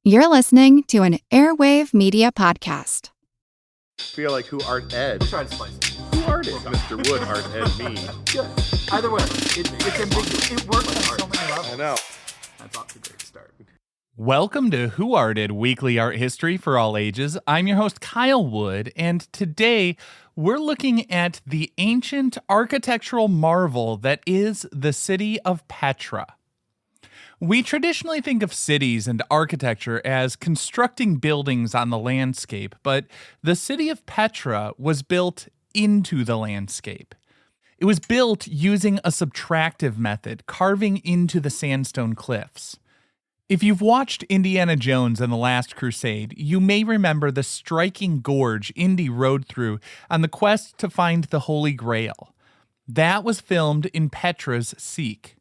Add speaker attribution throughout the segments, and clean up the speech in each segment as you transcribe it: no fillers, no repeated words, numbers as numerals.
Speaker 1: You're listening to an Airwave Media Podcast.
Speaker 2: Feel like who art ed?
Speaker 3: We'll try to slice it.
Speaker 2: Who art is Mr. Wood art ed me?
Speaker 3: Good. Either way, it's ambiguous. It works on so many levels.
Speaker 2: I know.
Speaker 3: That's off to a great start.
Speaker 4: Welcome to Who Arted Weekly Art History for All Ages. I'm your host, Kyle Wood, and today we're looking at the ancient architectural marvel that is the city of Petra. We traditionally think of cities and architecture as constructing buildings on the landscape, but the city of Petra was built into the landscape. It was built using a subtractive method, carving into the sandstone cliffs. If you've watched Indiana Jones and the Last Crusade, you may remember the striking gorge Indy rode through on the quest to find the Holy Grail. That was filmed in Petra's Seek.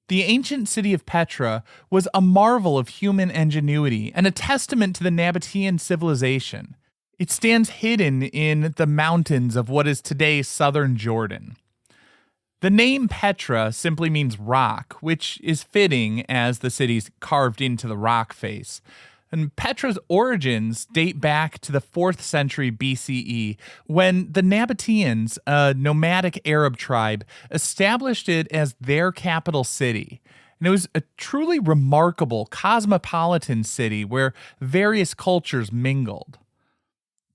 Speaker 4: The ancient city of Petra was a marvel of human ingenuity and a testament to the Nabataean civilization. It stands hidden in the mountains of what is today southern Jordan. The name Petra simply means rock, which is fitting as the city's carved into the rock face. And Petra's origins date back to the 4th century BCE, when the Nabataeans, a nomadic Arab tribe, established it as their capital city. And it was a truly remarkable cosmopolitan city where various cultures mingled.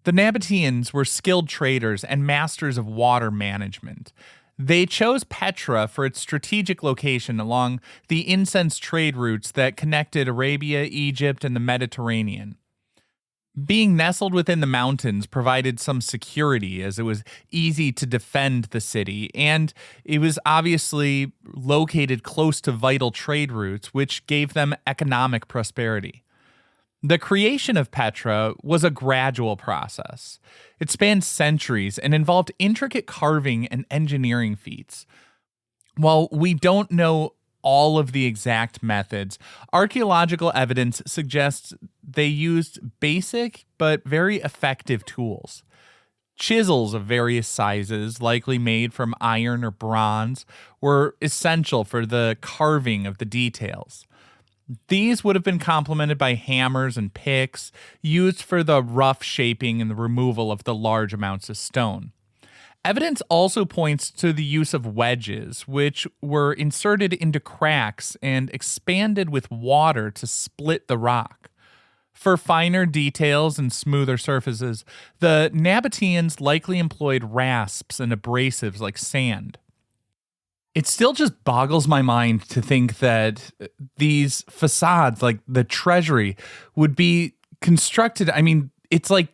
Speaker 4: The Nabataeans were skilled traders and masters of water management. They chose Petra for its strategic location along the incense trade routes that connected Arabia, Egypt, and the Mediterranean. Being nestled within the mountains provided some security, as it was easy to defend the city, and it was obviously located close to vital trade routes, which gave them economic prosperity. The creation of Petra was a gradual process. It spanned centuries and involved intricate carving and engineering feats. While we don't know all of the exact methods, archaeological evidence suggests they used basic but very effective tools. Chisels of various sizes, likely made from iron or bronze, were essential for the carving of the details. These would have been complemented by hammers and picks, used for the rough shaping and the removal of the large amounts of stone. Evidence also points to the use of wedges, which were inserted into cracks and expanded with water to split the rock. For finer details and smoother surfaces, the Nabataeans likely employed rasps and abrasives like sand. It still just boggles my mind to think that these facades, like the Treasury, would be constructed. I mean, it's like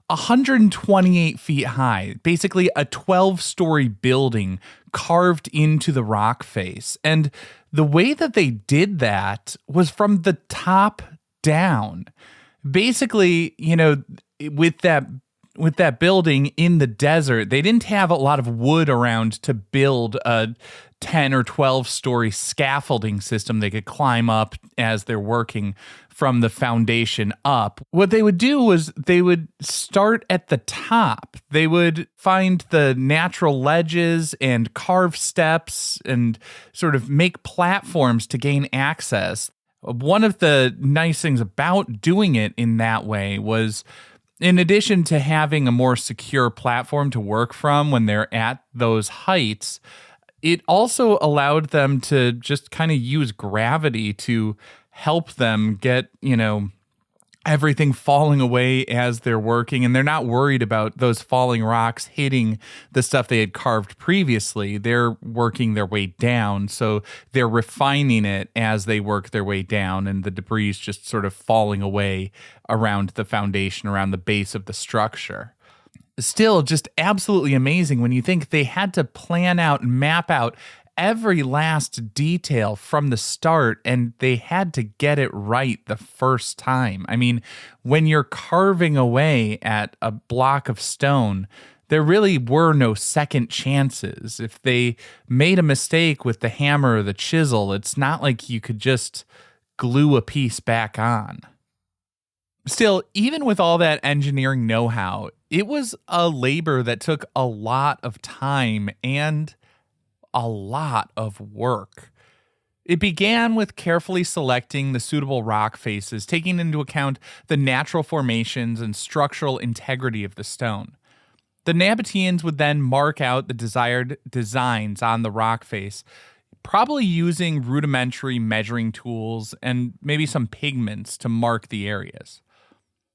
Speaker 4: 128 feet high, basically a 12-story building carved into the rock face. And the way that they did that was from the top down. Basically, with that building in the desert, they didn't have a lot of wood around to build a 10 or 12-story scaffolding system they could climb up as they're working from the foundation up. What they would do was they would start at the top. They would find the natural ledges and carve steps and sort of make platforms to gain access. One of the nice things about doing it in that way was, in addition to having a more secure platform to work from when they're at those heights, it also allowed them to just kind of use gravity to help them get, everything falling away as they're working. And they're not worried about those falling rocks hitting the stuff they had carved previously. They're working their way down. So they're refining it as they work their way down, and the debris is just sort of falling away around the foundation, around the base of the structure. Still just absolutely amazing when you think they had to plan out and map out every last detail from the start, and they had to get it right the first time. I mean, when you're carving away at a block of stone, there really were no second chances. If they made a mistake with the hammer or the chisel, it's not like you could just glue a piece back on. Still, even with all that engineering know-how, it was a labor that took a lot of time and a lot of work. It began with carefully selecting the suitable rock faces, taking into account the natural formations and structural integrity of the stone. The Nabataeans would then mark out the desired designs on the rock face, probably using rudimentary measuring tools and maybe some pigments to mark the areas.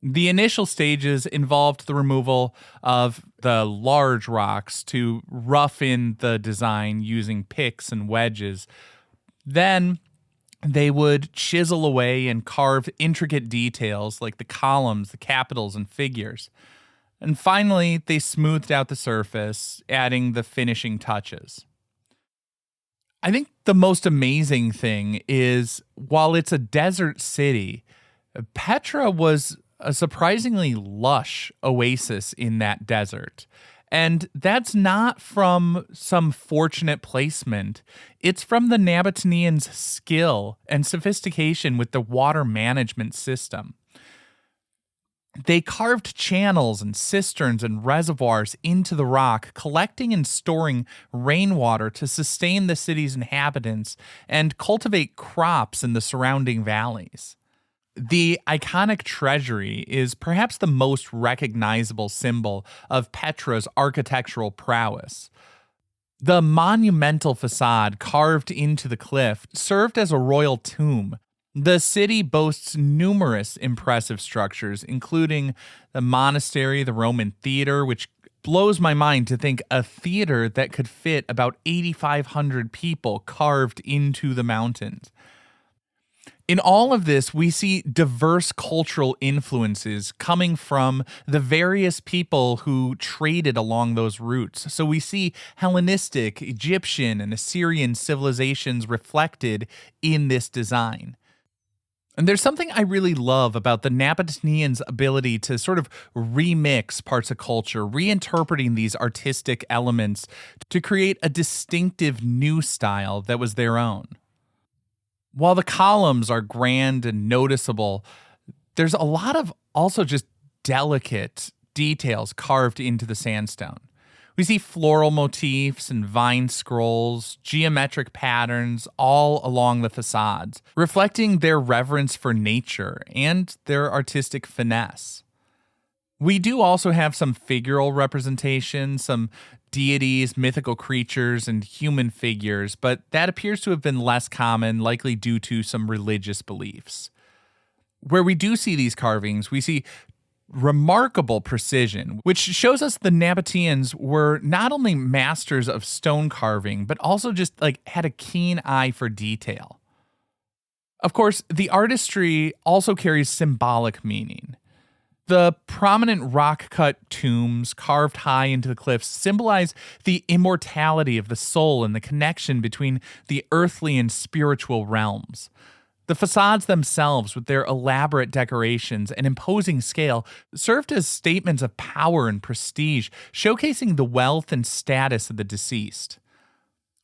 Speaker 4: The initial stages involved the removal of the large rocks to rough in the design using picks and wedges. Then they would chisel away and carve intricate details like the columns, the capitals, and figures. And finally, they smoothed out the surface, adding the finishing touches. I think the most amazing thing is, while it's a desert city, Petra was a surprisingly lush oasis in that desert. And that's not from some fortunate placement. It's from the Nabataeans' skill and sophistication with the water management system. They carved channels and cisterns and reservoirs into the rock, collecting and storing rainwater to sustain the city's inhabitants and cultivate crops in the surrounding valleys. The iconic Treasury is perhaps the most recognizable symbol of Petra's architectural prowess. The monumental facade carved into the cliff served as a royal tomb. The city boasts numerous impressive structures, including the monastery, the Roman theater, which blows my mind to think a theater that could fit about 8,500 people carved into the mountains. In all of this, we see diverse cultural influences coming from the various people who traded along those routes. So we see Hellenistic, Egyptian, and Assyrian civilizations reflected in this design. And there's something I really love about the Nabataeans' ability to sort of remix parts of culture, reinterpreting these artistic elements to create a distinctive new style that was their own. While the columns are grand and noticeable, there's a lot of also just delicate details carved into the sandstone. We see floral motifs and vine scrolls, geometric patterns all along the facades, reflecting their reverence for nature and their artistic finesse. We do also have some figural representation, some deities, mythical creatures, and human figures, but that appears to have been less common, likely due to some religious beliefs. Where we do see these carvings, we see remarkable precision, which shows us the Nabataeans were not only masters of stone carving, but also just had a keen eye for detail. Of course, the artistry also carries symbolic meaning. The prominent rock-cut tombs carved high into the cliffs symbolize the immortality of the soul and the connection between the earthly and spiritual realms. The facades themselves, with their elaborate decorations and imposing scale, served as statements of power and prestige, showcasing the wealth and status of the deceased.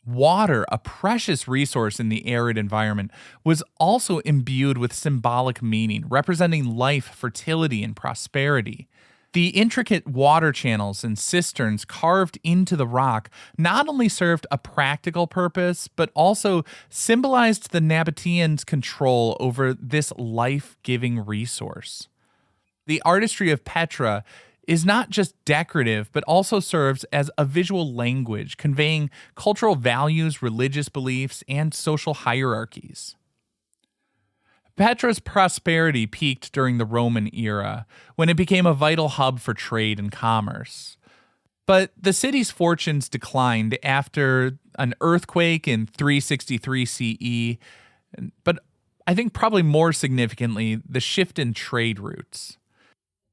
Speaker 4: Water, a precious resource in the arid environment, was also imbued with symbolic meaning, representing life, fertility, and prosperity. The intricate water channels and cisterns carved into the rock not only served a practical purpose, but also symbolized the Nabataeans' control over this life-giving resource. The artistry of Petra is not just decorative, but also serves as a visual language, conveying cultural values, religious beliefs, and social hierarchies. Petra's prosperity peaked during the Roman era, when it became a vital hub for trade and commerce. But the city's fortunes declined after an earthquake in 363 CE, but I think probably more significantly, the shift in trade routes.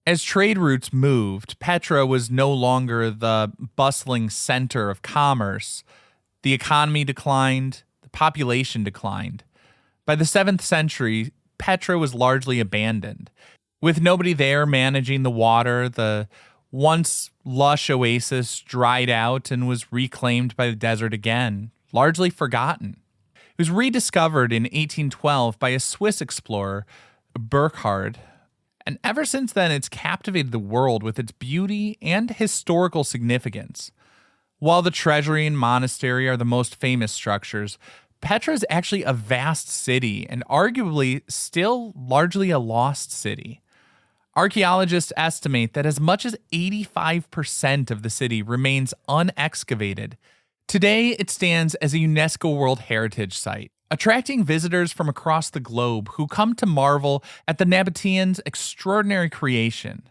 Speaker 4: As trade routes moved, Petra was no longer the bustling center of commerce. The economy declined, the population declined. By the 7th century, Petra was largely abandoned. With nobody there managing the water, the once lush oasis dried out and was reclaimed by the desert again, largely forgotten. It was rediscovered in 1812 by a Swiss explorer, Burckhardt, and ever since then it's captivated the world with its beauty and historical significance. While the Treasury and Monastery are the most famous structures, Petra is actually a vast city and arguably still largely a lost city. Archaeologists estimate that as much as 85% of the city remains unexcavated. Today, it stands as a UNESCO World Heritage Site, attracting visitors from across the globe who come to marvel at the Nabataeans' extraordinary creation.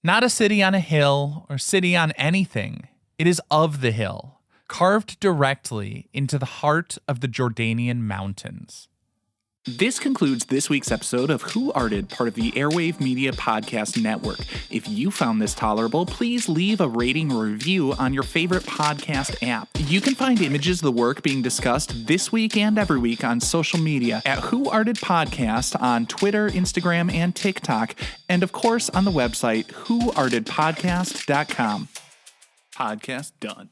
Speaker 4: Not a city on a hill or city on anything, it is of the hill, carved directly into the heart of the Jordanian mountains. This concludes this week's episode of Who Arted, part of the Airwave Media Podcast Network. If you found this tolerable, please leave a rating or review on your favorite podcast app. You can find images of the work being discussed this week and every week on social media at Who Arted Podcast on Twitter, Instagram, and TikTok, and of course on the website whoartedpodcast.com. Podcast done.